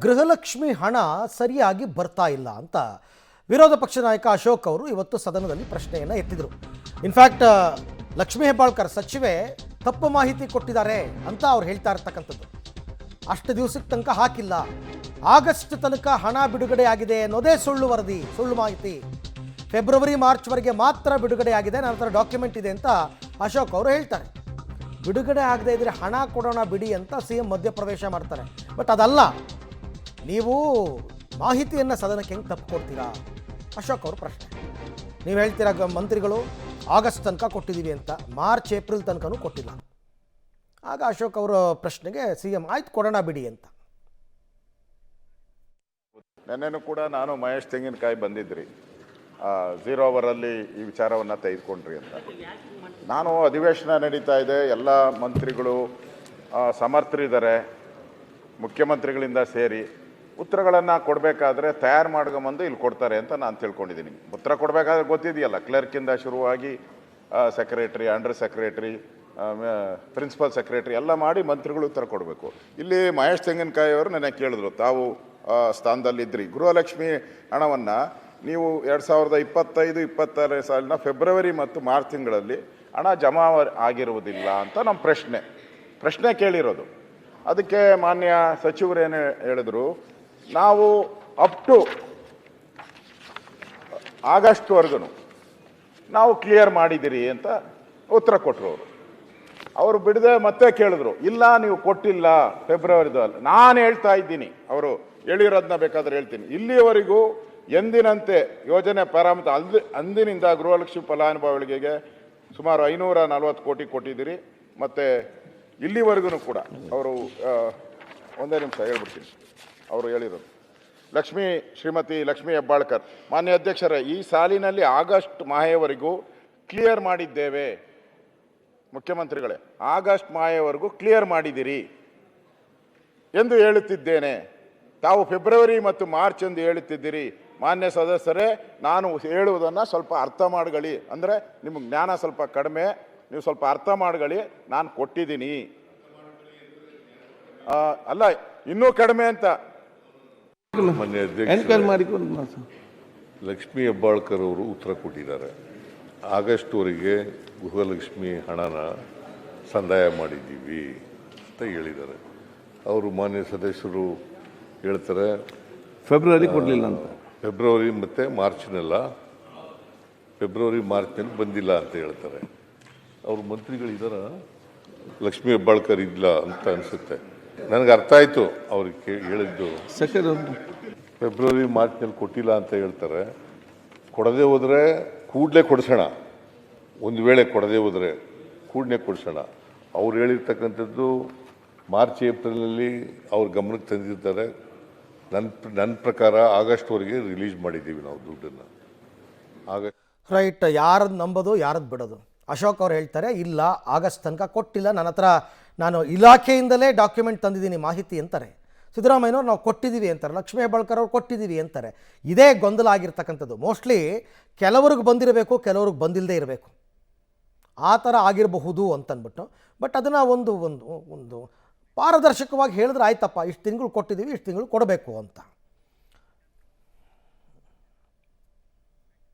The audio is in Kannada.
ಗೃಹಲಕ್ಷ್ಮಿ ಹಣ ಸರಿಯಾಗಿ ಬರ್ತಾ ಇಲ್ಲ ಅಂತ ವಿರೋಧ ಪಕ್ಷ ನಾಯಕ ಅಶೋಕ್ ಅವರು ಇವತ್ತು ಸದನದಲ್ಲಿ ಪ್ರಶ್ನೆಯನ್ನು ಎತ್ತಿದರು. ಇನ್ಫ್ಯಾಕ್ಟ್ ಲಕ್ಷ್ಮೀ ಹೆಬ್ಬಾಳ್ಕರ್ ಸಚಿವೆ ತಪ್ಪು ಮಾಹಿತಿ ಕೊಟ್ಟಿದ್ದಾರೆ ಅಂತ ಅವ್ರು ಹೇಳ್ತಾ ಇರ್ತಕ್ಕಂಥದ್ದು. ಅಷ್ಟು ದಿವಸಕ್ಕೆ ತನಕ ಹಾಕಿಲ್ಲ, ಆಗಸ್ಟ್ ತನಕ ಹಣ ಬಿಡುಗಡೆ ಆಗಿದೆ ಅನ್ನೋದೇ ಸುಳ್ಳು ವರದಿ, ಸುಳ್ಳು ಮಾಹಿತಿ. ಫೆಬ್ರವರಿ ಮಾರ್ಚ್ವರೆಗೆ ಮಾತ್ರ ಬಿಡುಗಡೆ ಆಗಿದೆ, ನನ್ನ ಹತ್ರ ಡಾಕ್ಯುಮೆಂಟ್ ಇದೆ ಅಂತ ಅಶೋಕ್ ಅವರು ಹೇಳ್ತಾರೆ. ಬಿಡುಗಡೆ ಆಗದೆ ಇದ್ರೆ ಹಣ ಕೊಡೋಣ ಬಿಡಿ ಅಂತ CM ಮಧ್ಯಪ್ರವೇಶ ಮಾಡ್ತಾರೆ. ಬಟ್ ಅದಲ್ಲ, ನೀವು ಮಾಹಿತಿಯನ್ನು ಸದನಕ್ಕೆ ಹೆಂಗೆ ತಪ್ಪು ಕೊಡ್ತೀರಾ? ಅಶೋಕ್ ಅವರು ಪ್ರಶ್ನೆ. ನೀವು ಹೇಳ್ತೀರಾ ಮಂತ್ರಿಗಳು ಆಗಸ್ಟ್ ತನಕ ಕೊಟ್ಟಿದ್ದೀವಿ ಅಂತ, ಮಾರ್ಚ್ ಏಪ್ರಿಲ್ ತನಕನೂ ಕೊಟ್ಟಿಲ್ಲ. ಆಗ ಅಶೋಕ್ ಅವರ ಪ್ರಶ್ನೆಗೆ CM ಆಯ್ತು ಕೊಡೋಣ ಬಿಡಿ ಅಂತ. ನೆನ್ನೆನೂ ಕೂಡ ನಾನು ಮಹೇಶ್ ತೆಂಗಿನಕಾಯಿ ಬಂದಿದ್ರಿ, 0 ಅವರಲ್ಲಿ ಈ ವಿಚಾರವನ್ನು ತೆಗೆದುಕೊಂಡ್ರಿ ಅಂತ. ನಾನು ಅಧಿವೇಶನ ನಡೀತಾ ಇದೆ, ಎಲ್ಲ ಮಂತ್ರಿಗಳು ಸಮರ್ಥರಿದ್ದಾರೆ, ಮುಖ್ಯಮಂತ್ರಿಗಳಿಂದ ಸೇರಿ ಉತ್ತರಗಳನ್ನು ಕೊಡಬೇಕಾದ್ರೆ ತಯಾರು ಮಾಡ್ಕೊಂಬಂದು ಇಲ್ಲಿ ಕೊಡ್ತಾರೆ ಅಂತ ನಾನು ತಿಳ್ಕೊಂಡಿದ್ದೀನಿ. ಉತ್ತರ ಕೊಡಬೇಕಾದ್ರೆ ಗೊತ್ತಿದೆಯಲ್ಲ, ಕ್ಲರ್ಕಿಂದ ಶುರುವಾಗಿ secretary, under secretary, principal secretary ಎಲ್ಲ ಮಾಡಿ ಮಂತ್ರಿಗಳು ಉತ್ತರ ಕೊಡಬೇಕು. ಇಲ್ಲಿ ಮಹೇಶ್ ತೆಂಗಿನಕಾಯಿ ಅವರು ನನಗೆ ಕೇಳಿದ್ರು, ತಾವು ಸ್ಥಾನದಲ್ಲಿದ್ದಿರಿ, ಗೃಹಲಕ್ಷ್ಮಿ ಹಣವನ್ನು ನೀವು 2025-26 ಸಾಲಿನ ಫೆಬ್ರವರಿ ಮತ್ತು ಮಾರ್ಚ್ ತಿಂಗಳಲ್ಲಿ ಹಣ ಜಮಾ ಆಗಿರುವುದಿಲ್ಲ ಅಂತ ನಮ್ಮ ಪ್ರಶ್ನೆ ಕೇಳಿರೋದು. ಅದಕ್ಕೆ ಮಾನ್ಯ ಸಚಿವರೇನು ಹೇಳಿದ್ರು, ನಾವು ಅಪ್ ಟು ಆಗಸ್ಟ್ವರೆಗೂ ನಾವು ಕ್ಲಿಯರ್ ಮಾಡಿದ್ದೀರಿ ಅಂತ ಉತ್ತರ ಕೊಟ್ಟರು. ಅವರು ಬಿಡದೆ ಮತ್ತೆ ಕೇಳಿದ್ರು, ಇಲ್ಲ ನೀವು ಕೊಟ್ಟಿಲ್ಲ ಫೆಬ್ರವರಿದಲ್ಲಿ. ನಾನು ಹೇಳ್ತಾ ಇದ್ದೀನಿ, ಅವರು ಹೇಳಿರೋದನ್ನ ಬೇಕಾದ್ರೆ ಹೇಳ್ತೀನಿ, ಇಲ್ಲಿಯವರೆಗೂ ಎಂದಿನಂತೆ ಯೋಜನೆ ಪ್ರಾರಂಭ ಅಂದಿನಿಂದ ಗೃಹಲಕ್ಷ್ಮಿ ಫಲಾನುಭವಿಗಳಿಗೆ ಸುಮಾರು 540 ಕೋಟಿ ಕೊಟ್ಟಿದ್ದೀರಿ. ಮತ್ತು ಇಲ್ಲಿವರೆಗೂ ಕೂಡ ಅವರು ಒಂದೇ ನಿಮಿಷ ಹೇಳ್ಬಿಡ್ತೀನಿ, ಅವರು ಹೇಳಿರೋದು ಶ್ರೀಮತಿ ಲಕ್ಷ್ಮೀ ಹೆಬ್ಬಾಳ್ಕರ್, ಮಾನ್ಯ ಅಧ್ಯಕ್ಷರೇ, ಈ ಸಾಲಿನಲ್ಲಿ ಆಗಸ್ಟ್ ಮಾಹೆಯವರೆಗೂ ಕ್ಲಿಯರ್ ಮಾಡಿದ್ದೇವೆ. ಮುಖ್ಯಮಂತ್ರಿಗಳೇ, ಆಗಸ್ಟ್ ಮಾಹೆಯವರೆಗೂ ಕ್ಲಿಯರ್ ಮಾಡಿದಿರಿ ಎಂದು ಹೇಳುತ್ತಿದ್ದೇನೆ. ತಾವು ಫೆಬ್ರವರಿ ಮತ್ತು ಮಾರ್ಚ್ ಎಂದು ಹೇಳುತ್ತಿದ್ದೀರಿ. ಮಾನ್ಯ ಸದಸ್ಯರೇ, ನಾನು ಹೇಳುವುದನ್ನು ಸ್ವಲ್ಪ ಅರ್ಥ ಮಾಡ್ಕೊಳ್ಳಿ. ಅಂದರೆ ನಿಮಗೆ ಜ್ಞಾನ ಸ್ವಲ್ಪ ಕಡಿಮೆ, ನೀವು ಸ್ವಲ್ಪ ಅರ್ಥ ಮಾಡ್ಕೊಳ್ಳಿ. ನಾನು ಕೊಟ್ಟಿದ್ದೀನಿ, ಅಲ್ಲ ಇನ್ನೂ ಕಡಿಮೆ ಅಂತ. ಮಾನ್ಯ ಅಧ್ಯಕ್ಷ, ಲಕ್ಷ್ಮೀ ಹೆಬ್ಬಾಳ್ಕರ್ ಅವರು ಉತ್ತರ ಕೊಟ್ಟಿದ್ದಾರೆ. ಆಗಸ್ಟ್ವರೆಗೆ ಗೃಹಲಕ್ಷ್ಮಿ ಹಣನ ಸಂದಾಯ ಮಾಡಿದ್ದೀವಿ ಅಂತ ಹೇಳಿದ್ದಾರೆ. ಅವರು ಮಾನ್ಯ ಸದಸ್ಯರು ಹೇಳ್ತಾರೆ ಫೆಬ್ರವರಿ ಕೊಡಲಿಲ್ಲ ಅಂತ. ಫೆಬ್ರವರಿ ಮತ್ತು ಮಾರ್ಚ್ನೆಲ್ಲ, ಫೆಬ್ರವರಿ ಮಾರ್ಚ್ನಲ್ಲಿ ಬಂದಿಲ್ಲ ಅಂತ ಹೇಳ್ತಾರೆ. ಅವರು ಮಂತ್ರಿಗಳಿದ್ದಾರ, ಲಕ್ಷ್ಮೀ ಹೆಬ್ಬಾಳ್ಕರ್ ಇಲ್ಲ ಅಂತ ಅನಿಸುತ್ತೆ. ನನಗೆ ಅರ್ಥ ಆಯಿತು ಅವ್ರಿಗೆ ಹೇಳಿದ್ದು. ಫೆಬ್ರವರಿ ಮಾರ್ಚ್ನಲ್ಲಿ ಕೊಟ್ಟಿಲ್ಲ ಅಂತ ಹೇಳ್ತಾರೆ. ಕೊಡದೆ ಹೋದರೆ ಕೂಡಲೇ ಕೊಡಿಸೋಣ, ಒಂದು ವೇಳೆ ಕೊಡದೆ ಹೋದರೆ ಕೂಡಲೇ ಕೊಡಿಸೋಣ. ಅವ್ರು ಹೇಳಿರ್ತಕ್ಕಂಥದ್ದು ಮಾರ್ಚ್ ಏಪ್ರಿಲ್ನಲ್ಲಿ ಅವ್ರ ಗಮನಕ್ಕೆ ತಂದಿರ್ತಾರೆ. ನನ್ನ ಪ್ರಕಾರ ಆಗಸ್ಟ್ವರೆಗೆ ರಿಲೀಸ್ ಮಾಡಿದ್ದೀವಿ ನಾವು ದುಡ್ಡನ್ನು. ರೈಟ್, ಯಾರದ್ದು ನಂಬೋದು ಯಾರದ್ದು ಬಿಡೋದು? ಅಶೋಕ್ ಅವ್ರು ಹೇಳ್ತಾರೆ, ಇಲ್ಲ ಆಗಸ್ಟ್ ತನಕ ಕೊಟ್ಟಿಲ್ಲ, ನನ್ನ ಹತ್ರ ನಾನು ಇಲಾಖೆಯಿಂದಲೇ ಡಾಕ್ಯುಮೆಂಟ್ ತಂದಿದ್ದೀನಿ ಮಾಹಿತಿ ಅಂತಾರೆ. ಸಿದ್ದರಾಮಯ್ಯನವ್ರು ನಾವು ಕೊಟ್ಟಿದ್ದೀವಿ ಅಂತಾರೆ, ಲಕ್ಷ್ಮೀ ಹೆಬ್ಬಾಳ್ಕರ್ ಅವ್ರು ಕೊಟ್ಟಿದ್ದೀವಿ ಅಂತಾರೆ. ಇದೇ ಗೊಂದಲ ಆಗಿರ್ತಕ್ಕಂಥದ್ದು. ಮೋಸ್ಟ್ಲಿ ಕೆಲವ್ರಿಗೆ ಬಂದಿರಬೇಕು, ಕೆಲವ್ರಿಗೆ ಬಂದಿಲ್ಲದೆ ಇರಬೇಕು, ಆ ಥರ ಆಗಿರಬಹುದು ಅಂತಂದ್ಬಿಟ್ಟು. ಬಟ್ ಅದನ್ನು ಒಂದು ಪಾರದರ್ಶಕವಾಗಿ ಹೇಳಿದ್ರೆ ಆಯ್ತಪ್ಪ, ಇಷ್ಟು ತಿಂಗಳು ಕೊಟ್ಟಿದ್ದೀವಿ, ಇಷ್ಟು ತಿಂಗಳು ಕೊಡಬೇಕು ಅಂತ.